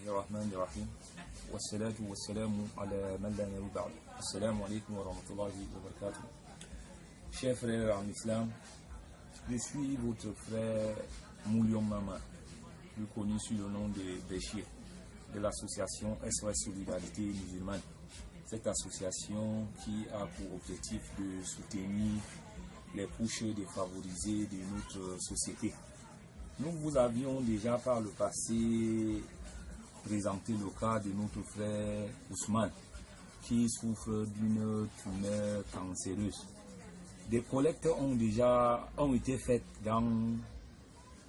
الرحمن الرحيم والصلاة والسلام على من لا نبي بعد. Assalamu alaikum wa rahmatullahi wa barakatuh. Chers frères en islam, je suis votre frère Moulion Mama, plus connu sous le nom de Béchir, de l'association SOS Solidarité Musulmane. Cette association qui a pour objectif de soutenir les couches défavorisées de notre société. Nous vous avions déjà par le passé présenté le cas de notre frère Ousmane qui souffre d'une tumeur cancéreuse. Des collectes ont été faites dans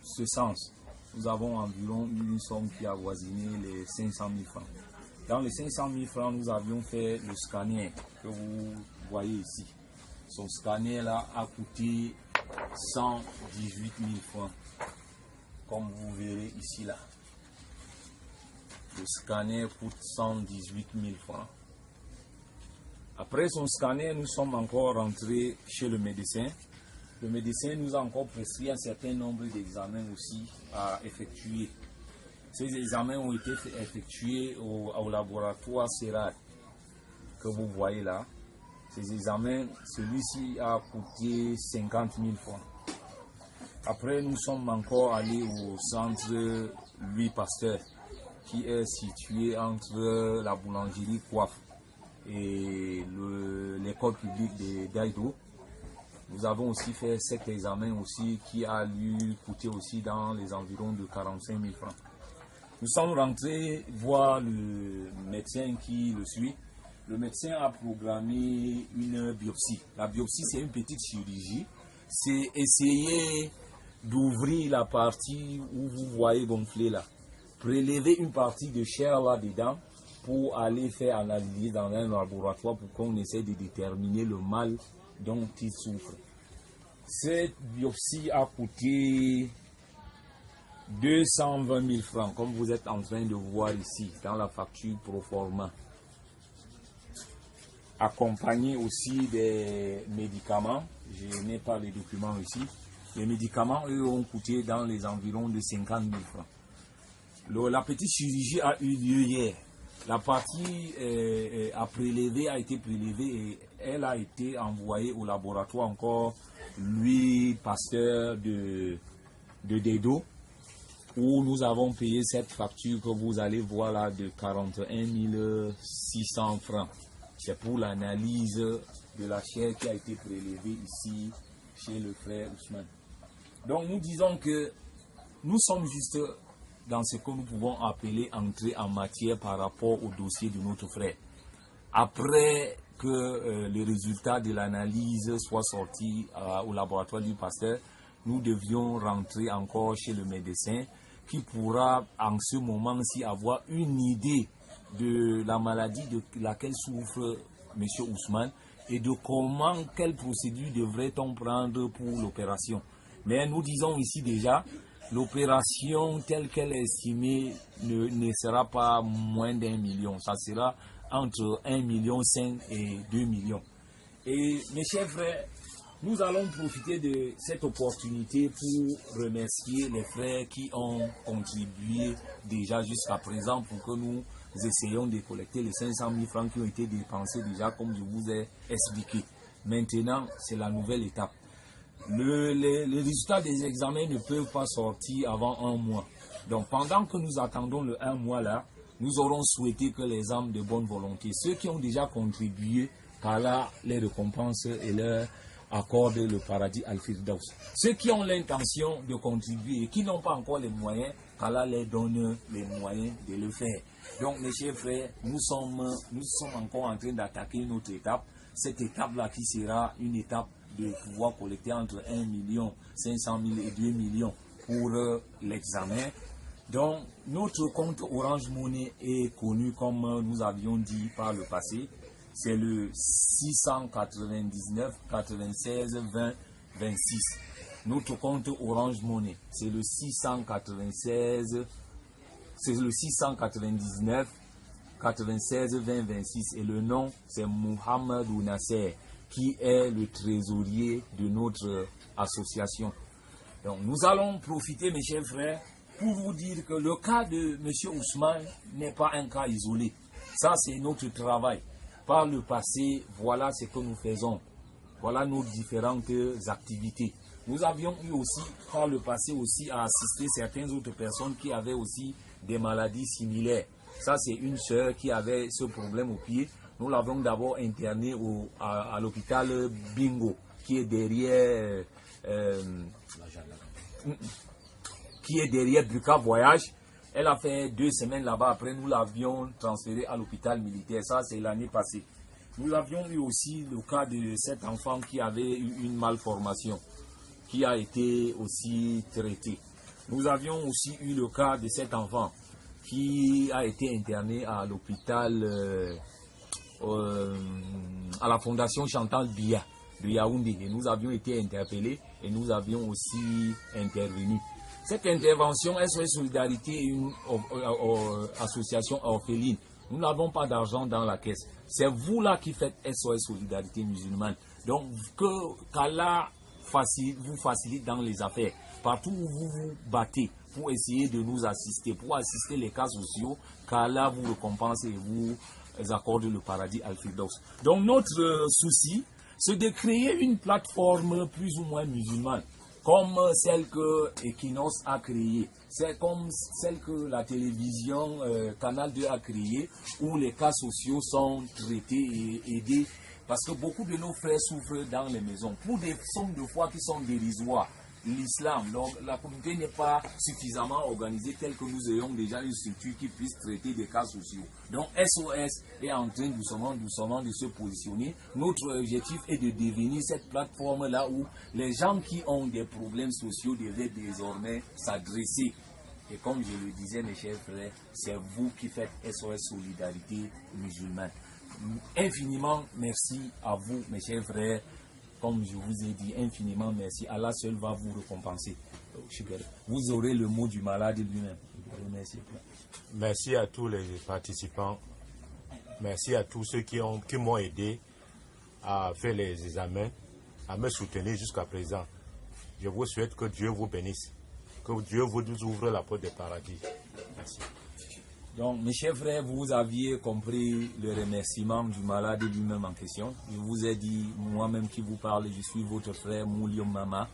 ce sens. Nous avons environ une somme qui a avoisiné les 500 000 francs. Dans les 500 000 francs, nous avions fait le scanner que vous voyez ici. Son scanner là a coûté 118 000 francs, comme vous verrez ici là. Le scanner coûte 118 000 francs. Après son scanner, nous sommes encore rentrés chez le médecin. Le médecin nous a encore prescrit un certain nombre d'examens aussi à effectuer. Ces examens ont été effectués au laboratoire Serrat que vous voyez là. Ces examens, celui-ci a coûté 50 000 francs. Après, nous sommes encore allés au centre Louis Pasteur, qui est situé entre la boulangerie Coiffe et l'école publique de Daïdo. Nous avons aussi fait cet examen aussi qui a lui coûté aussi dans les environs de 45 000 francs. Nous sommes rentrés voir le médecin qui le suit. Le médecin a programmé une biopsie. La biopsie, c'est une petite chirurgie. C'est essayer d'ouvrir la partie où vous voyez gonfler là. Prélever une partie de chair là-dedans pour aller faire analyser dans un laboratoire pour qu'on essaie de déterminer le mal dont il souffre. Cette biopsie a coûté 220 000 francs, comme vous êtes en train de voir ici, dans la facture pro forma. Accompagné aussi des médicaments, je n'ai pas les documents ici. Les médicaments, eux, ont coûté dans les environs de 50 000 francs. La petite chirurgie a eu lieu hier. La partie a été prélevée et elle a été envoyée au laboratoire encore Louis Pasteur de Dedo, où nous avons payé cette facture que vous allez voir là de 41 600 francs. C'est pour l'analyse de la chair qui a été prélevée ici chez le frère Ousmane. Donc nous disons que nous sommes juste dans ce que nous pouvons appeler entrée en matière par rapport au dossier de notre frère. Après que les résultats de l'analyse soient sortis au laboratoire du pasteur, nous devions rentrer encore chez le médecin qui pourra en ce moment-ci avoir une idée de la maladie de laquelle souffre M. Ousmane et de quelle procédure devrait-on prendre pour l'opération. Mais nous disons ici déjà, l'opération telle qu'elle est estimée ne sera pas moins d'1 million. Ça sera entre 1,5 million et 2 millions. Et mes chers frères, nous allons profiter de cette opportunité pour remercier les frères qui ont contribué déjà jusqu'à présent pour que nous essayons de collecter les 500 000 francs qui ont été dépensés déjà comme je vous ai expliqué. Maintenant, c'est la nouvelle étape. Les résultats des examens ne peuvent pas sortir avant 1 mois. Donc pendant que nous attendons le 1 mois là, nous aurons souhaité que les âmes de bonne volonté, ceux qui ont déjà contribué, qu'Allah les récompense et leur accorde le paradis Al-Firdaus. Ceux qui ont l'intention de contribuer et qui n'ont pas encore les moyens, qu'Allah les donne les moyens de le faire. Donc mes chers frères, nous sommes encore en train d'attaquer une autre étape. Cette étape-là qui sera une étape de pouvoir collecter entre 1 500 000 et 2 millions pour l'examen. Donc, notre compte Orange Money est connu comme nous avions dit par le passé. C'est le 699 96 20 26. Notre compte Orange Money, c'est le 699 96 20 26. Et le nom, c'est Mohamedou Nasser, qui est le trésorier de notre association. Donc, nous allons profiter, mes chers frères, pour vous dire que le cas de M. Ousmane n'est pas un cas isolé. Ça, c'est notre travail. Par le passé, voilà ce que nous faisons. Voilà nos différentes activités. Nous avions eu aussi, par le passé aussi, à assister certaines autres personnes qui avaient aussi des maladies similaires. Ça, c'est une sœur qui avait ce problème au pied. Nous l'avons d'abord internée à l'hôpital Bingo, qui est derrière Buka Voyage. Elle a fait 2 semaines là-bas. Après, nous l'avions transférée à l'hôpital militaire. Ça, c'est l'année passée. Nous avions eu aussi le cas de cet enfant qui avait eu une malformation, qui a été aussi traité. Nous avions aussi eu le cas de cet enfant qui a été interné à l'hôpital, à la fondation Chantal Biya de Yaoundé. Et nous avions été interpellés et nous avions aussi intervenu. Cette intervention SOS Solidarité est une association orpheline. Nous n'avons pas d'argent dans la caisse. C'est vous là qui faites SOS Solidarité musulmane. Donc qu'Allah vous facilite dans les affaires. Partout où vous vous battez pour essayer de nous assister, pour assister les cas sociaux, qu'Allah vous récompense et vous accorde le paradis Al-Firdaus. Donc notre souci, c'est de créer une plateforme plus ou moins musulmane, comme celle que Equinox a créée, c'est comme celle que la télévision Canal 2 a créée, où les cas sociaux sont traités et aidés, parce que beaucoup de nos frères souffrent dans les maisons, pour des sommes de foi qui sont dérisoires. L'islam, donc la communauté n'est pas suffisamment organisée telle que nous ayons déjà une structure qui puisse traiter des cas sociaux. Donc SOS est en train doucement de se positionner. Notre objectif est de devenir cette plateforme-là où les gens qui ont des problèmes sociaux devaient désormais s'adresser. Et comme je le disais, mes chers frères, c'est vous qui faites SOS Solidarité musulmane. Infiniment merci à vous, mes chers frères. Comme je vous ai dit, infiniment merci. Allah seul va vous récompenser. Vous aurez le mot du malade lui-même. Merci à tous les participants. Merci à tous ceux qui m'ont aidé à faire les examens, à me soutenir jusqu'à présent. Je vous souhaite que Dieu vous bénisse, que Dieu vous ouvre la porte du paradis. Merci. Donc, mes chers frères, vous aviez compris le remerciement du malade lui-même en question. Je vous ai dit, moi-même qui vous parle, je suis votre frère Moulio Mama,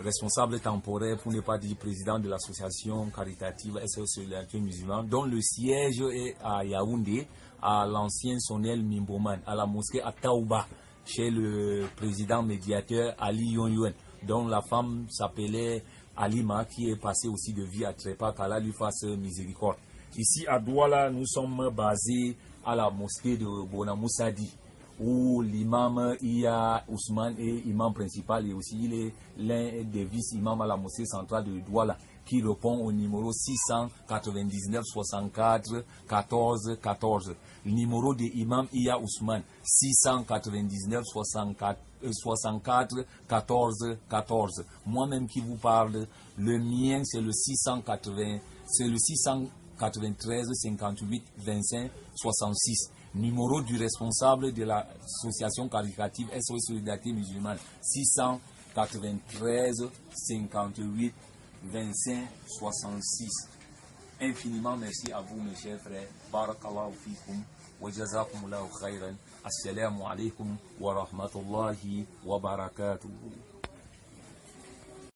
responsable temporaire, pour ne pas dire président de l'association caritative SOS Solidarité musulmane, dont le siège est à Yaoundé, à l'ancien Sonel Mimboman, à la mosquée à Taouba, chez le président médiateur Ali Yon, dont la femme s'appelait Alima, qui est passé aussi de vie à trépas, qu'Allah lui fasse miséricorde. Ici à Douala, nous sommes basés à la mosquée de Bonamoussadi, où l'imam Iya Ousmane est imam principal et aussi il est l'un des vice-imams à la mosquée centrale de Douala, qui répond au numéro 699 64 14 14. Le numéro de imam Iya Ousmane, 699 64 14 14. Moi-même qui vous parle, le mien c'est le 693 58 25 66. Numéro du responsable de l'association caritative SOS Solidarité musulmane, 693 58 25 66. Infiniment merci à vous mes chers frères. Barakallahu fikum wa jazakumullahu khairan. Assalamu alaikum wa rahmatullahi wa barakatuh.